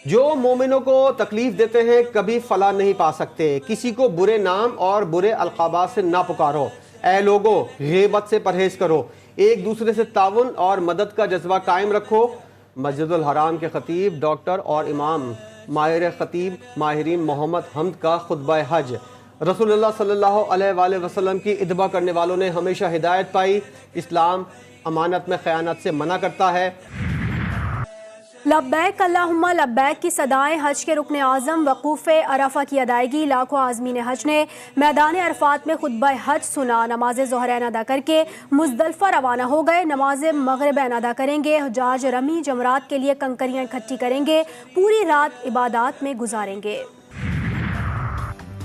جو مومنوں کو تکلیف دیتے ہیں کبھی فلاح نہیں پا سکتے. کسی کو برے نام اور برے القابات سے نہ پکارو. اے لوگو، غیبت سے پرہیز کرو. ایک دوسرے سے تعاون اور مدد کا جذبہ قائم رکھو. مسجد الحرام کے خطیب ڈاکٹر اور امام ماہر خطیب ماہرین محمد حمد کا خطبہ حج. رسول اللہ صلی اللہ علیہ وآلہ وسلم کی اتباع کرنے والوں نے ہمیشہ ہدایت پائی. اسلام امانت میں خیانت سے منع کرتا ہے. لبیک اللہم لبیک کی صدائیں حج کے رکن اعظم وقوف عرفہ کی ادائیگی. لاکھوں عازمین حج نے میدان عرفات میں خطبہ حج سنا. نماز ظہرین ادا کر کے مزدلفہ روانہ ہو گئے. نماز مغربین ادا کریں گے. حجاج رمی جمرات کے لیے کنکریاں اکٹھی کریں گے. پوری رات عبادات میں گزاریں گے.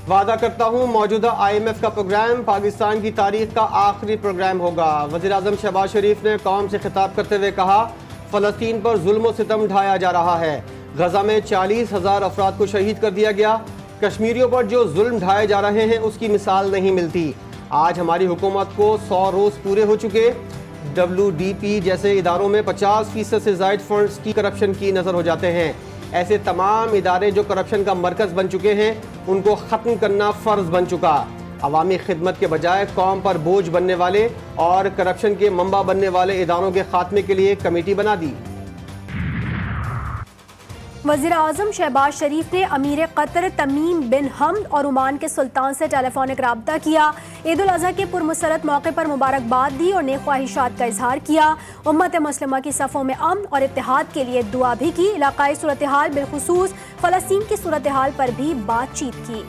وعدہ کرتا ہوں موجودہ IMF کا پروگرام پاکستان کی تاریخ کا آخری پروگرام ہوگا. وزیر اعظم شہباز شریف نے قوم سے خطاب کرتے ہوئے کہا فلسطین پر ظلم و ستم ڈھایا جا رہا ہے. غزہ میں 40,000 افراد کو شہید کر دیا گیا. کشمیریوں پر جو ظلم ڈھائے جا رہے ہیں اس کی مثال نہیں ملتی. آج ہماری حکومت کو 100 روز پورے ہو چکے. WDP جیسے اداروں میں 50% سے زائد فنڈز کی کرپشن کی نظر ہو جاتے ہیں. ایسے تمام ادارے جو کرپشن کا مرکز بن چکے ہیں ان کو ختم کرنا فرض بن چکا. عوامی خدمت کے بجائے قوم پر بوجھ بننے والے اور کرپشن کے منبع بننے والے اداروں کے خاتمے کے لیے کمیٹی بنا دی. وزیر اعظم شہباز شریف نے امیر قطر تمیم بن حمد اور عمان کے سلطان سے ٹیلی فونک رابطہ کیا. عید الاضحیٰ کے پرمسرت موقع پر مبارکباد دی اور نیک خواہشات کا اظہار کیا. امت مسلمہ کی صفوں میں امن اور اتحاد کے لیے دعا بھی کی. علاقائی صورتحال بالخصوص فلسطین کی صورتحال پر بھی بات چیت کی.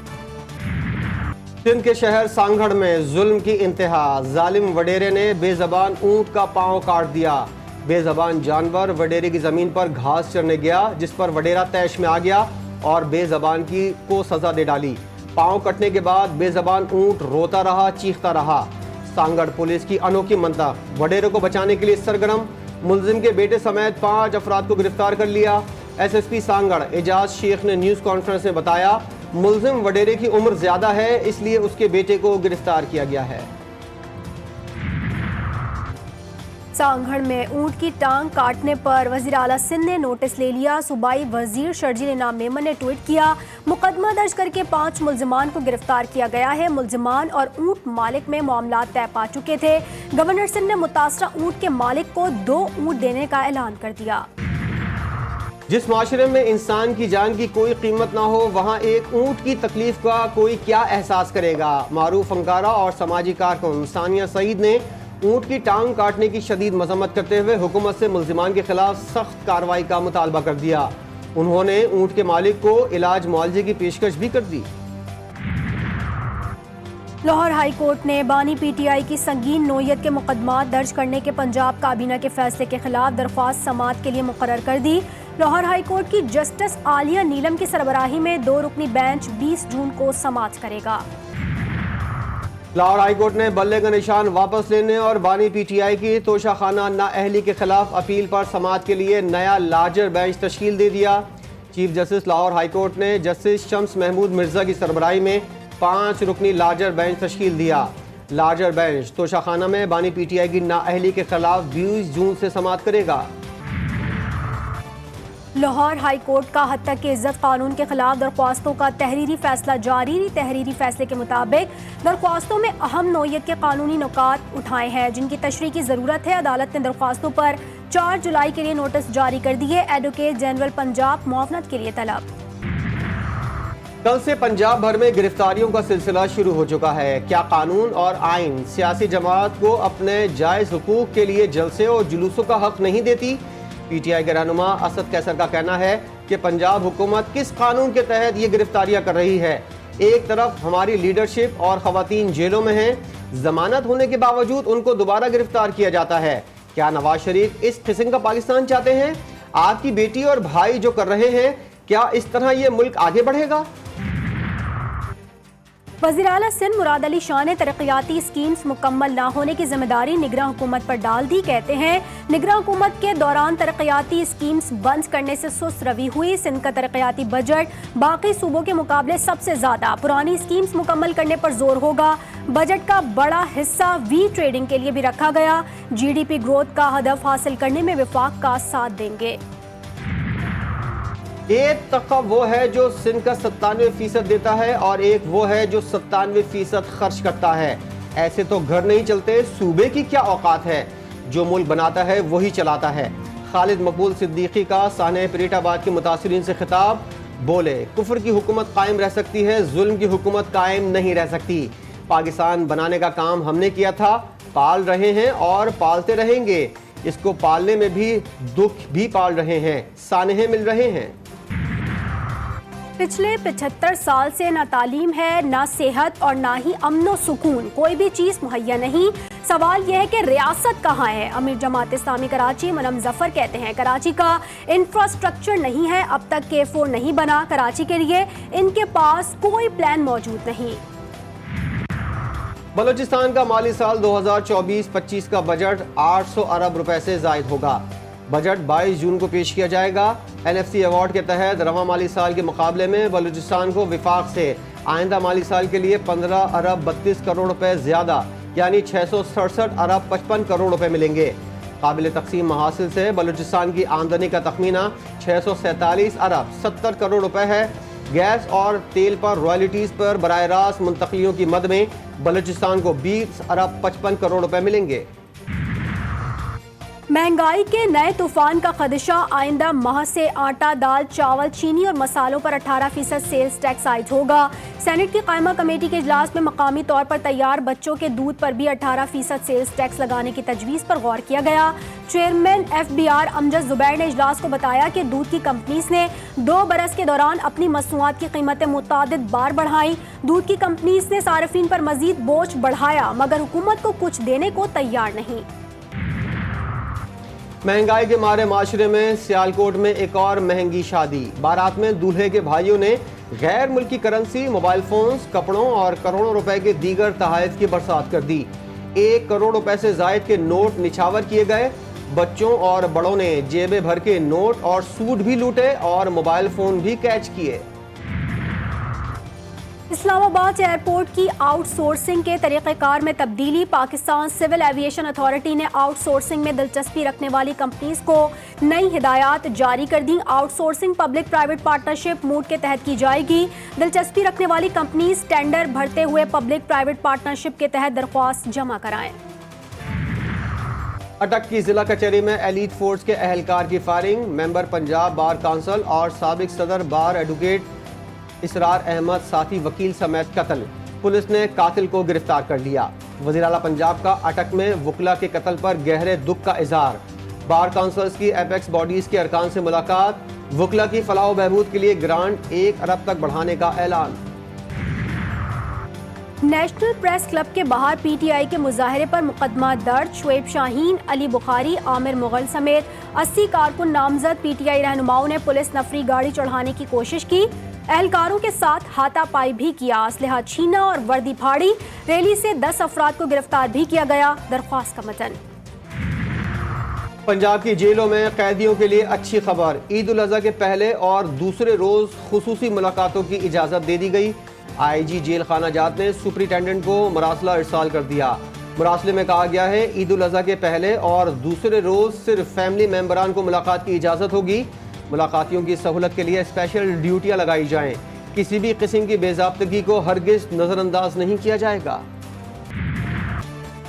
سندھ کے شہر سانگھڑ میں ظلم کی انتہا. ظالم وڈیرے نے بے زبان اونٹ کا پاؤں کاٹ دیا. بے زبان جانور وڈیرے کی زمین پر گھاس چرنے گیا جس پر وڈیرا طیش میں آ گیا اور بے زبان کو سزا دے ڈالی. پاؤں کٹنے کے بعد بے زبان اونٹ روتا رہا، چیختا رہا. سانگھڑ پولیس کی انوکھی منطق وڈیرے کو بچانے کے لیے سرگرم. ملزم کے بیٹے سمیت 5 افراد کو گرفتار کر لیا. SSP سانگھڑ اعجاز شیخ نے نیوز کانفرنس میں بتایا ملزم وڈیرے کی عمر زیادہ ہے اس لیے اس کے بیٹے کو گرفتار کیا گیا ہے. سانگھڑ میں اونٹ کی ٹانگ کاٹنے پر وزیر اعلیٰ سندھ نے نوٹس لے لیا. صوبائی وزیر شرجیل انعام میمن نے ٹویٹ کیا مقدمہ درج کر کے 5 ملزمان کو گرفتار کیا گیا ہے. ملزمان اور اونٹ مالک میں معاملات طے پا چکے تھے. گورنر سندھ نے متاثرہ اونٹ کے مالک کو 2 اونٹ دینے کا اعلان کر دیا. جس معاشرے میں انسان کی جان کی کوئی قیمت نہ ہو وہاں ایک اونٹ کی تکلیف کا کوئی کیا احساس کرے گا. معروف فنکارہ اور سماجی کارکن ثانیہ سعید نے اونٹ کی ٹانگ کاٹنے کی شدید مذمت کرتے ہوئے حکومت سے ملزمان کے خلاف سخت کارروائی کا مطالبہ کر دیا. انہوں نے اونٹ کے مالک کو علاج معالجے کی پیشکش بھی کر دی. لاہور ہائی کورٹ نے بانی PTI کی سنگین نوعیت کے مقدمات درج کرنے کے پنجاب کابینہ کے فیصلے کے خلاف درخواست سماعت کے لیے مقرر کر دی. لاہور ہائی کورٹ کی جسٹس عالیہ نیلم کی سربراہی میں 2 رکنی بینچ 20 جون کو سماعت کرے گا. لاہور ہائی کورٹ نے بلے کا نشان واپس لینے اور بانی PTI کی توشہ خانہ نااہلی کے خلاف اپیل پر سماعت کے لیے نیا لارجر بینچ تشکیل دے دیا. Chief justice Lahore high court نے جسٹس شمس محمود مرزا کی سربراہی میں 5 رکنی لارجر بینچ تشکیل دیا. لارجر بینچ توشہ خانہ میں بانی PTI کی نااہلی کے خلاف 20 جون سے سماعت کرے گا. لاہور ہائی کورٹ کا حد تک عزت قانون کے خلاف درخواستوں کا تحریری فیصلہ جاری. تحریری فیصلے کے مطابق درخواستوں میں اہم نوعیت کے قانونی نکات اٹھائے ہیں جن کی تشریح کی ضرورت ہے. عدالت نے درخواستوں پر 4 جولائی کے لیے نوٹس جاری کر دیے. ایڈوکیٹ جنرل پنجاب معاونت کے لیے طلب. کل سے پنجاب بھر میں گرفتاریوں کا سلسلہ شروع ہو چکا ہے. کیا قانون اور آئین سیاسی جماعت کو اپنے جائز حقوق کے لیے جلسے اور جلوسوں کا حق نہیں دیتی؟ PTI کے رہنما اسد قیصر کا کہنا ہے کہ پنجاب حکومت کس قانون کے تحت یہ گرفتاریاں کر رہی ہے. ایک طرف ہماری لیڈرشپ اور خواتین جیلوں میں ہیں، ضمانت ہونے کے باوجود ان کو دوبارہ گرفتار کیا جاتا ہے. کیا نواز شریف اس قسم کا پاکستان چاہتے ہیں؟ آپ کی بیٹی اور بھائی جو کر رہے ہیں کیا اس طرح یہ ملک آگے بڑھے گا؟ وزیر اعلیٰ سندھ مراد علی شاہ نے ترقیاتی اسکیمز مکمل نہ ہونے کی ذمہ داری نگراں حکومت پر ڈال دی. کہتے ہیں نگراں حکومت کے دوران ترقیاتی اسکیمز بند کرنے سے سست روی ہوئی. سندھ کا ترقیاتی بجٹ باقی صوبوں کے مقابلے سب سے زیادہ پرانی اسکیمز مکمل کرنے پر زور ہوگا. بجٹ کا بڑا حصہ ٹریڈنگ کے لیے بھی رکھا گیا. GDP گروتھ کا ہدف حاصل کرنے میں وفاق کا ساتھ دیں گے. ایک طبقہ وہ ہے جو سندھ کا 97% دیتا ہے اور ایک وہ ہے جو 97% خرچ کرتا ہے. ایسے تو گھر نہیں چلتے, صوبے کی کیا اوقات ہے, جو ملک بناتا ہے وہی چلاتا ہے. خالد مقبول صدیقی کا سانحہ پریٹ آباد کے متاثرین سے خطاب, بولے کفر کی حکومت قائم رہ سکتی ہے, ظلم کی حکومت قائم نہیں رہ سکتی. پاکستان بنانے کا کام ہم نے کیا تھا, پال رہے ہیں اور پالتے رہیں گے. اس کو پالنے میں بھی دکھ بھی پال رہے ہیں, سانحے مل رہے ہیں. پچھلے 75 سال سے نہ تعلیم ہے, نہ صحت اور نہ ہی امن و سکون, کوئی بھی چیز مہیا نہیں. سوال یہ ہے کہ ریاست کہاں ہے. امیر جماعت اسلامی کراچی منم ظفر کہتے ہیں کراچی کا انفراسٹرکچر نہیں ہے, اب تک K4 نہیں بنا. کراچی کے لیے ان کے پاس کوئی پلان موجود نہیں. بلوچستان کا مالی سال 2024-25 کا بجٹ 800 ارب روپے سے زائد ہوگا. بجٹ 22 جون کو پیش کیا جائے گا. NFC ایوارڈ کے تحت رواں مالی سال کے مقابلے میں بلوچستان کو وفاق سے آئندہ مالی سال کے لیے 15 ارب 32 کروڑ روپے زیادہ یعنی 667 ارب 55 کروڑ روپے ملیں گے. قابل تقسیم محاصل سے بلوچستان کی آمدنی کا تخمینہ 647 ارب 70 کروڑ روپے ہے. گیس اور تیل پر رائلٹیز پر براہ راست منتقلیوں کی مد میں بلوچستان کو 20 ارب 55 کروڑ روپے ملیں گے. مہنگائی کے نئے طوفان کا خدشہ, آئندہ ماہ سے آٹا, دال, چاول, چینی اور مسالوں پر 18% سیلز ٹیکس عائد ہوگا. سینٹ کی قائمہ کمیٹی کے اجلاس میں مقامی طور پر تیار بچوں کے دودھ پر بھی 18% سیلز ٹیکس لگانے کی تجویز پر غور کیا گیا. چیئرمین FBR امجد زبیر نے اجلاس کو بتایا کہ دودھ کی کمپنیز نے 2 برس کے دوران اپنی مصنوعات کی قیمتیں متعدد بار بڑھائیں. دودھ کی کمپنیز نے صارفین پر مزید بوجھ بڑھایا مگر حکومت کو کچھ دینے کو تیار نہیں. مہنگائی کے مارے معاشرے میں سیالکوٹ میں ایک اور مہنگی شادی. بارات میں دولہے کے بھائیوں نے غیر ملکی کرنسی, موبائل فونز, کپڑوں اور کروڑوں روپے کے دیگر تحائف کی برسات کر دی. 1 کروڑ روپے سے زائد کے نوٹ نچھاور کیے گئے. بچوں اور بڑوں نے جیبیں بھر کے نوٹ اور سوٹ بھی لوٹے اور موبائل فون بھی کیچ کیے. اسلام آباد ایئرپورٹ کی آؤٹ سورسنگ کے طریقہ کار میں تبدیلی. پاکستان سول ایویشن اتھارٹی نے آؤٹ سورسنگ میں دلچسپی رکھنے والی کمپنیز کو نئی ہدایات جاری کر دیں. Outsourcing public private partnership mode کے تحت کی جائے گی. دلچسپی رکھنے والی کمپنیز ٹینڈر بھرتے ہوئے پبلک پرائیویٹ پارٹنرشپ کے تحت درخواست جمع کرائیں. اٹک کی ضلع کچہری میں ایلیٹ فورس کے اہلکار کی فائرنگ. ممبر پنجاب بار کونسل اور سابق صدر بار ایڈوکیٹ اسرار احمد ساتھی وکیل سمیت قتل. پولیس نے قاتل کو گرفتار کر لیا. وزیر اعلیٰ پنجاب کا اٹک میں وکلا کے قتل پر گہرے دکھ کا اظہار. بار کونسلز کی ایپیکس باڈیز کے ارکان سے ملاقات. وکلا کی فلاح و بہبود کے لیے گرانٹ 1 ارب تک بڑھانے کا اعلان. نیشنل پریس کلب کے باہر PTI کے مظاہرے پر مقدمہ درج. شعیب شاہین, علی بخاری, عامر مغل سمیت 80 کارکن نامزد PTI رہنماؤں نے پولیس نفری گاڑی چڑھانے کی کوشش کی. اہلکاروں کے ساتھ ہاتھا پائی بھی کیا, اسلحہ چھینا اور وردی پھاڑی. ریلی سے 10 افراد کو گرفتار بھی کیا گیا. درخواست کا متن. پنجاب کی جیلوں میں قیدیوں کے لیے اچھی خبر. عید الاضحیٰ کے پہلے اور دوسرے روز خصوصی ملاقاتوں کی اجازت دے دی گئی. IG جیل خانہ جات نے سپرنٹینڈنٹ کو مراسلہ ارسال کر دیا. مراسلے میں کہا گیا ہے عید الاضحیٰ کے پہلے اور دوسرے روز صرف فیملی ممبران کو ملاقات کی اجازت ہوگی. ملاقاتیوں کی سہولت کے لیے اسپیشل ڈیوٹیاں لگائی جائیں. کسی بھی قسم کی بے ضابطگی کو ہرگز نظر انداز نہیں کیا جائے گا.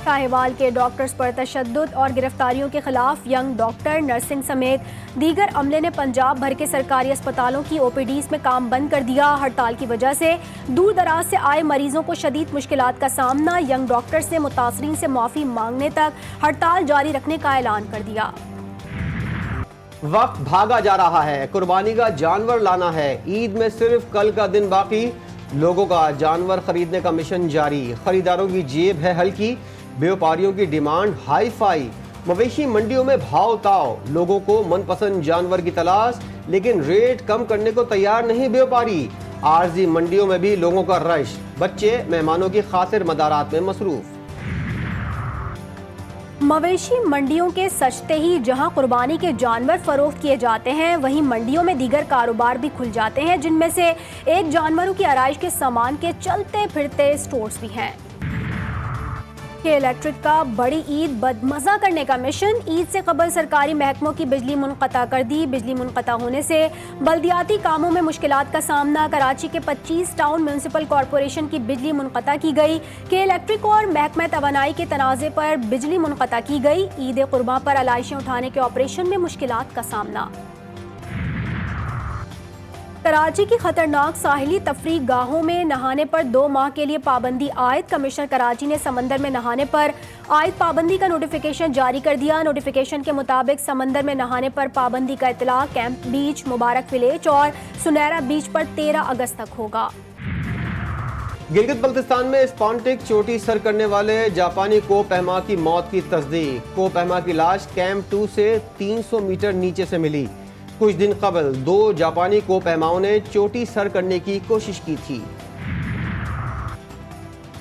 ساہیوال کے ڈاکٹرز پر تشدد اور گرفتاریوں کے خلاف ینگ ڈاکٹر, نرسنگ سمیت دیگر عملے نے پنجاب بھر کے سرکاری اسپتالوں کی OPDs میں کام بند کر دیا. ہڑتال کی وجہ سے دور دراز سے آئے مریضوں کو شدید مشکلات کا سامنا. ینگ ڈاکٹرز نے متاثرین سے معافی مانگنے تک ہڑتال جاری رکھنے کا اعلان کر دیا. وقت بھاگا جا رہا ہے, قربانی کا جانور لانا ہے. عید میں صرف کل کا دن باقی. لوگوں کا جانور خریدنے کا مشن جاری. خریداروں کی جیب ہے ہلکی, بیوپاریوں کی ڈیمانڈ ہائی فائی. مویشی منڈیوں میں بھاؤ تاؤ. لوگوں کو من پسند جانور کی تلاش, لیکن ریٹ کم کرنے کو تیار نہیں بیوپاری. عارضی منڈیوں میں بھی لوگوں کا رش. بچے مہمانوں کی خاطر مدارات میں مصروف. مویشی منڈیوں کے سجتے ہی جہاں قربانی کے جانور فروخت کیے جاتے ہیں, وہیں منڈیوں میں دیگر کاروبار بھی کھل جاتے ہیں, جن میں سے ایک جانوروں کی آرائش کے سامان کے چلتے پھرتے سٹورز بھی ہیں. کہ الیکٹرک کا بڑی عید بدمزہ کرنے کا مشن، عید سے قبل سرکاری محکموں کی بجلی منقطع کر دی۔ بجلی منقطع ہونے سے بلدیاتی کاموں میں مشکلات کا سامنا۔ کراچی کے 25 ٹاؤن میونسپل کارپوریشن کی بجلی منقطع کی گئی کہ الیکٹرک اور محکمہ توانائی کے تنازع پر بجلی منقطع کی گئی۔ عید قرباں پر علائشیں اٹھانے کے آپریشن میں مشکلات کا سامنا۔ کراچی کی خطرناک ساحلی تفریح گاہوں میں نہانے پر 2 ماہ کے لیے پابندی عائد۔ کمشنر کراچی نے سمندر میں نہانے پر عائد پابندی کا نوٹیفیکیشن جاری کر دیا۔ نوٹیفیکیشن کے مطابق سمندر میں نہانے پر پابندی کا اطلاع کیمپ بیچ، مبارک ولیج اور سنیرا بیچ پر 13 اگست تک ہوگا۔ گلگت بلتستان میں اسپونٹک چوٹی سر کرنے والے جاپانی کو پہما کی موت کی تصدیق۔ کو پہما کی لاش کیمپ 2 سے 300 میٹر نیچے سے ملی۔ کچھ دن قبل 2 جاپانی کو پہماؤں نے چوٹی سر کرنے کی کوشش کی تھی۔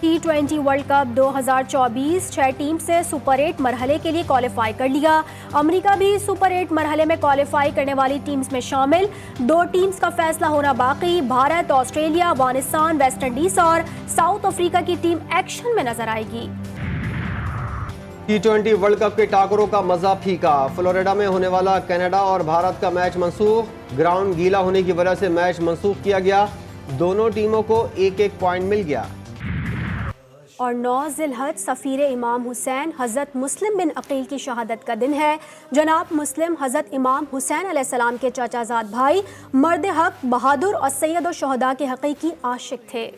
T20 ورلڈ کپ 2024 6 ٹیم سے سپر 8 مرحلے کے لیے کوالیفائی کر لیا۔ امریکہ بھی سپر 8 مرحلے میں کوالیفائی کرنے والی ٹیمز میں شامل۔ 2 ٹیمز کا فیصلہ ہونا باقی۔ Bharat, Australia, Afghanistan, West Indies اور ساؤتھ افریقہ کی ٹیم ایکشن میں نظر آئے گی۔ T20 ورلڈ کپ کے ٹاکروں کا مزہ پھیکا۔ فلوریڈا میں ہونے والا کینیڈا اور بھارت کا میچ منسوخ۔ گراؤنڈ گیلا ہونے کی وجہ سے میچ منسوخ کیا گیا۔ دونوں ٹیموں کو 1-1 پوائنٹ مل گیا۔ اور 9 ذی الحج سفیر امام حسین حضرت مسلم بن عقیل کی شہادت کا دن ہے۔ جناب مسلم حضرت امام حسین علیہ السلام کے چچا زاد بھائی، مرد حق، بہادر اور سید الشہداء کے حقیقی عاشق تھے۔